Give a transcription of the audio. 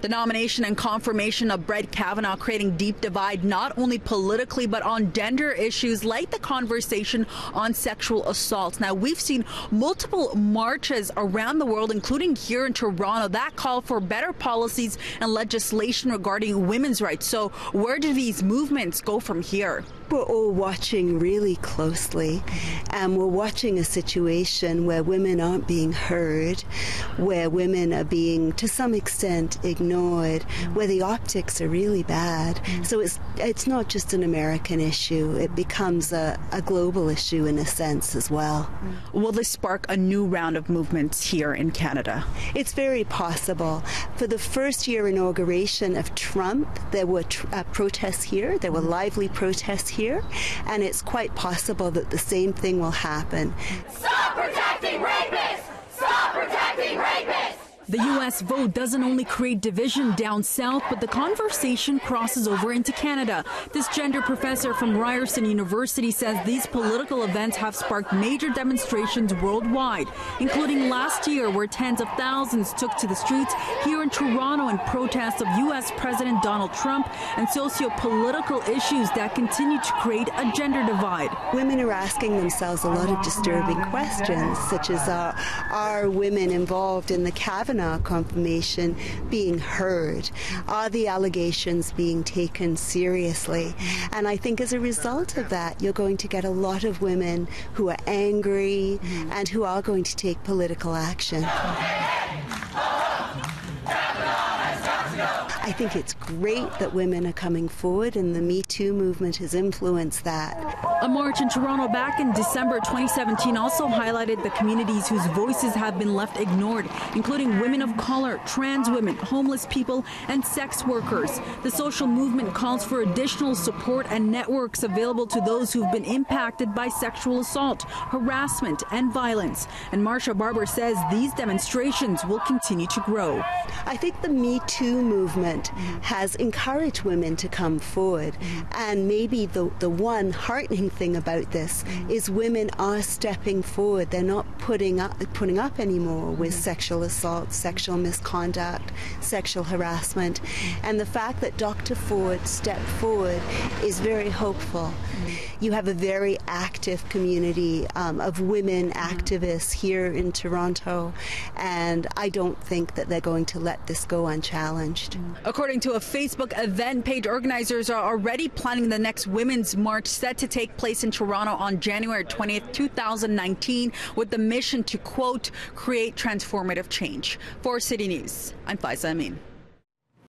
The nomination and confirmation of Brett Kavanaugh creating deep divide not only politically but on gender issues like the conversation on sexual assault. Now, we've seen multiple marches around the world, including here in Toronto, that call for better policies and legislation regarding women's rights. So where do these movements go from here? We're all watching really closely, and we're watching a situation where women aren't being heard, where women are being, to some extent, ignored, where the optics are really bad. So it's not just an American issue, it becomes a global issue in a sense as well. Will this spark a new round of movements here in Canada? It's very possible. For the first year inauguration of Trump, there were protests here, there were lively protests here, and it's quite possible that the same thing will happen. Stop protecting rapists! Stop protecting rapists! The U.S. vote doesn't only create division down south, but the conversation crosses over into Canada. This gender professor from Ryerson University says these political events have sparked major demonstrations worldwide, including last year where tens of thousands took to the streets here in Toronto in protest of U.S. President Donald Trump and socio-political issues that continue to create a gender divide. Women are asking themselves a lot of disturbing questions, such as are women involved in the Kavanaugh confirmation being heard? Are the allegations being taken seriously? And I think as a result of that, you're going to get a lot of women who are angry and who are going to take political action. I think it's great that women are coming forward, and the Me Too movement has influenced that. A march in Toronto back in December 2017 also highlighted the communities whose voices have been left ignored, including women of color, trans women, homeless people, and sex workers. The social movement calls for additional support and networks available to those who've been impacted by sexual assault, harassment, and violence. And Marsha Barber says these demonstrations will continue to grow. I think the Me Too movement has encouraged women to come forward, and maybe the one heartening thing about this is women are stepping forward. They're not putting up anymore with sexual assault, sexual misconduct, sexual harassment, and the fact that Dr. Ford stepped forward is very hopeful. You have a very active community of women activists here in Toronto, and I don't think that they're going to let this go unchallenged. According to a Facebook event page, organizers are already planning the next Women's March set to take place in Toronto on January 20th, 2019, with the mission to, quote, create transformative change. For City News, I'm Faiza Amin.